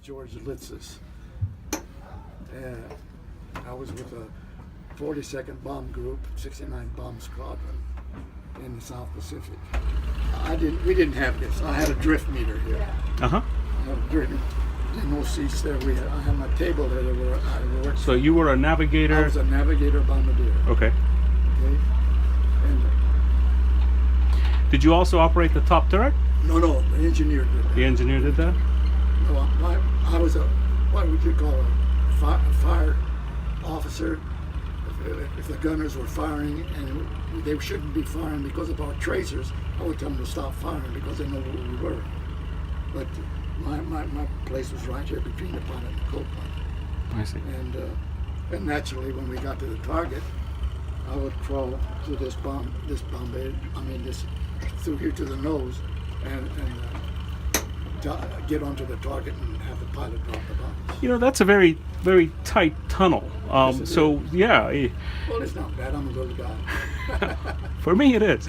George Litsis. And I was with a 42nd Bomb Group, 69 Bomb Squadron in the South Pacific. We didn't have this. I had a drift meter here. Uh-huh. I had a drift meter. No seats there. I had my table there where I worked. So you were a navigator? I was a Navigator Bombardier. Okay. Okay. And did you also operate the top turret? no, the engineer did that. The engineer did that? No, I was what would you call a fire officer. If the gunners were firing and they shouldn't be firing because of our tracers, I would tell them to stop firing because they know where we were. But my place was right here between the pilot and the co-pilot. I see. And naturally, when we got to the target, I would crawl through this through here to the nose, and get onto the target and have the pilot drop the bombs. You know, that's a very, very tight tunnel. Yes, so, yeah. Well, it's not bad. I'm a little guy. For me, it is.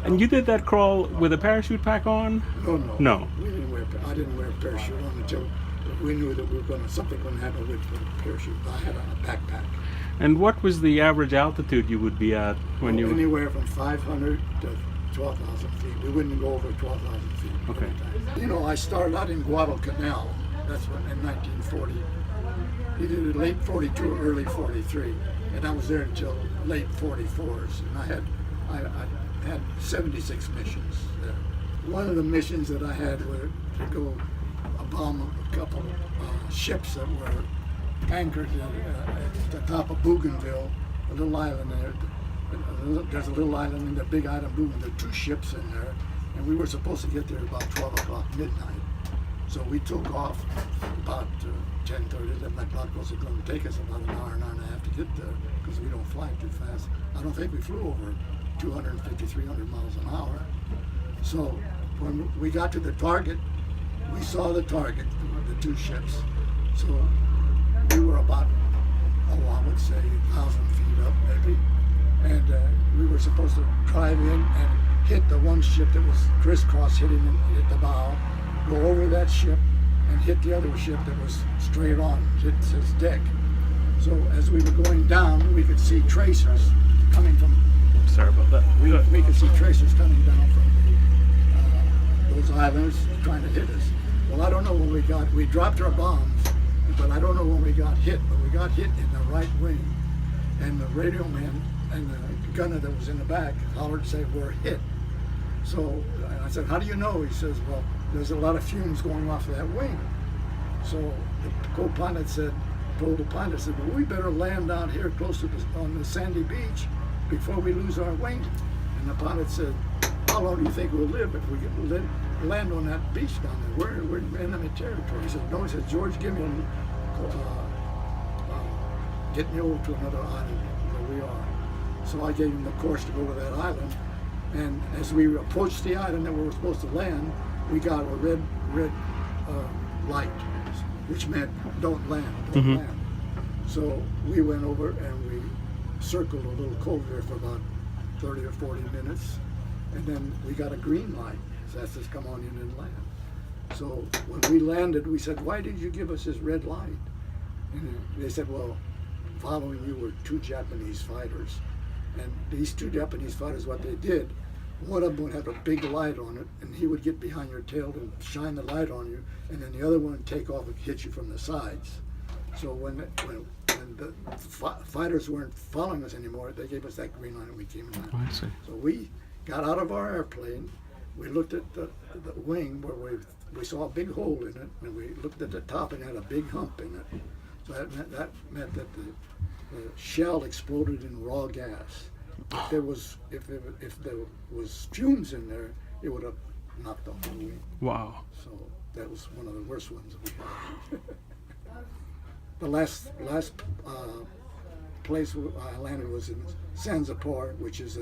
And you did that crawl with a parachute pack on? No. I didn't wear a parachute on until we knew that something was going to happen with the parachute. I had a backpack. And what was the average altitude you would be at when you... Anywhere from 500 to 12,000 feet. We wouldn't go over 12,000 feet. Okay. You know, I started out in Guadalcanal. That's when in 1940. Either late 42 or early 43. And I was there until late 44s. And I had 76 missions there. One of the missions that I had was to go bomb a couple ships that were anchored at the top of Bougainville, a little island there. There's a little island in the big island Bougainville. There are two ships in there, and we were supposed to get there about 12 o'clock midnight. So we took off about 10:30. My clock was going to take us about an hour and a half to get there because we don't fly too fast. I don't think we flew over 250, 300 miles an hour. So when we got to the target, we saw the target, the two ships. So we were about, I would say 1,000 feet up maybe. And we were supposed to drive in and hit the one ship that was crisscross hitting at the bow, go over that ship and hit the other ship that was straight on, hit its deck. So as we were going down, we could see tracers coming from... Sorry about that. We could see tracers coming down from those islands trying to hit us. Well, I don't know when we dropped our bombs, but I don't know when we got hit, but we got hit in the right wing. And the radio man and the gunner that was in the back hollered, say, we're hit. So I said, how do you know? He says, well, there's a lot of fumes going off of that wing. So the co-pilot told the pilot, said, well, we better land down here close to on the sandy beach before we lose our wing. And the pilot said, how long do you think we'll live if we land on that beach down there? We're in enemy territory. He said, no. He said, George, get me over to another island where we are. So I gave him the course to go to that island. And as we approached the island that we were supposed to land, we got a red light, which meant don't land. Land. So we went over and we circled a little cove there for about 30 or 40 minutes. And then we got a green light. So that says, come on in and land. So when we landed, we said, why did you give us this red light? And they said, well, following you were two Japanese fighters. And these two Japanese fighters, what they did, one of them would have a big light on it, and he would get behind your tail and shine the light on you, and then the other one would take off and hit you from the sides. So when the fighters weren't following us anymore, they gave us that green light and we came in. I see. So we got out of our airplane, we looked at the wing where we saw a big hole in it, and we looked at the top and it had a big hump in it. So that meant that the shell exploded in raw gas. If there was fumes in there, it would have knocked off the wing. Wow. So that was one of the worst ones that we had. The last place I landed was in Zanzibar, which is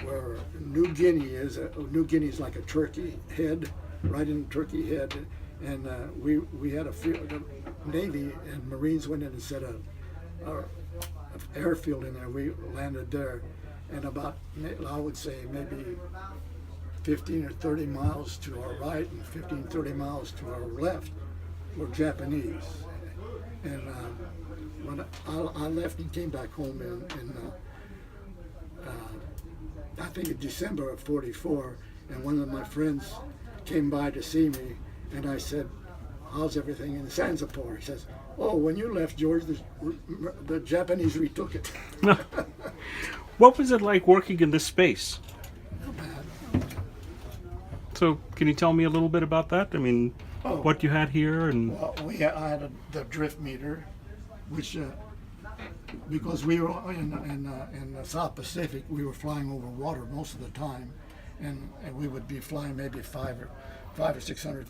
where New Guinea is. New Guinea is like a turkey head, right in Turkey Head, and we had the Navy and Marines went in and set an airfield in there. We landed there, and about, I would say, maybe 15 or 30 miles to our right and 15, 30 miles to our left were Japanese. And when I left and came back home in I think in December of '44, and one of my friends came by to see me, and I said, "How's everything in Zanzibar?" He says, "Oh, when you left, George, the Japanese retook it." What was it like working in this space? Not bad. So, can you tell me a little bit about that? I mean, what you had here and... Well, I had the drift meter, which because we were in the South Pacific, we were flying over water most of the time, and we would be flying maybe 500 or 600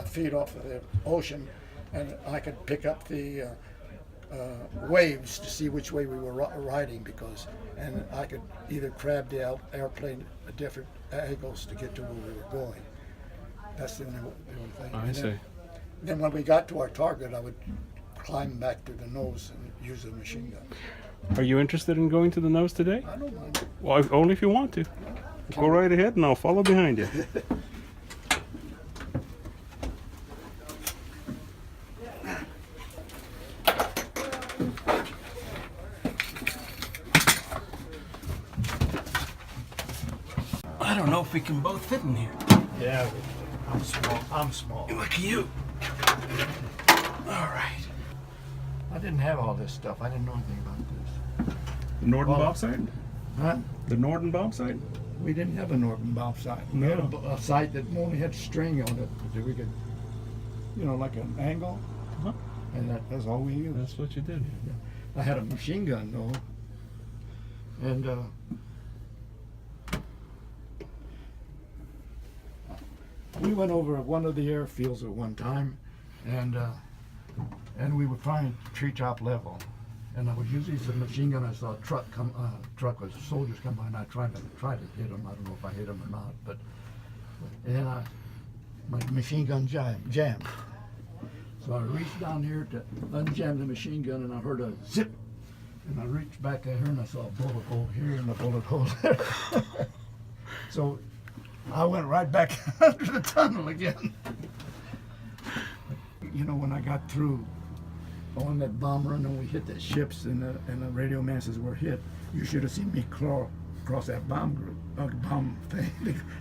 feet off of the ocean, and I could pick up the waves to see which way we were riding, and I could either crab the airplane at different angles to get to where we were going. That's the only thing. I see. Then when we got to our target, I would climb back to the nose and use a machine gun. Are you interested in going to the nose today? I don't mind. Well, only if you want to. Go right ahead and I'll follow behind you. I don't know if we can both fit in here. Yeah, I'm small. I'm small. Look at you. All right. I didn't have all this stuff. I didn't know anything about this. The Norden Well- bobsite? Huh? The Norden bobsite? We didn't have a Norden bob sight. We had a sight that only had string on it, that we could, like an angle, Uh-huh. and that's all we used. That's what you did. I had a machine gun though, and we went over one of the airfields at one time, and we were flying treetop level, and I would use these as a machine gun. I saw a truck with soldiers come by, and I tried to hit them. I don't know if I hit them or not, but and then my machine gun jammed. So I reached down here to unjam the machine gun, and I heard a zip. And I reached back at her, and I saw a bullet hole here and a bullet hole there. So I went right back under the tunnel again. When I got through on that bomb run and we hit the ships, and the radio man says we're hit, you should have seen me claw across that bomb thing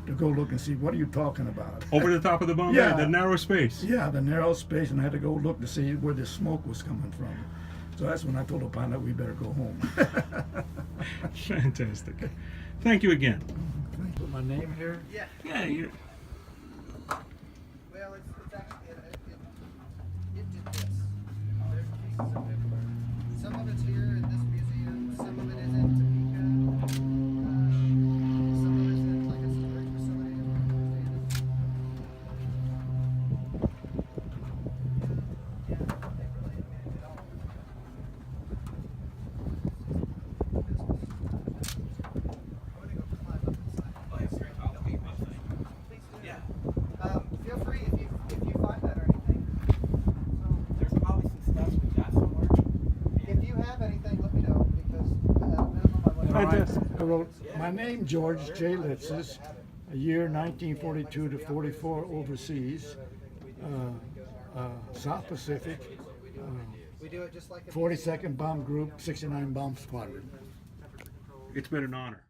to go look and see, what are you talking about? Over the top of the bomb, Yeah. the narrow space. Yeah, the narrow space, and I had to go look to see where the smoke was coming from. So that's when I told the pilot we better go home. Fantastic. Thank you again. Put my name here. Yeah. Yeah, you. Well, it's actually it did this. There's pieces of it where some of it's here in this museum, some of it is in Topeka, some of it's in like a storage facility in Montana. Yeah, they really admitted it all. I'm gonna go climb up inside. Please do. Yeah. Feel free if you find that or anything. There's probably some stuff we got somewhere. If you have anything, let me know, because at a minimum I want All right. Fantastic. I wrote, my name, George J. Litsis, a year 1942 to 44 overseas, South Pacific, we do it just like a 42nd Bomb Group, 69 Bomb Squadron. It's been an honor.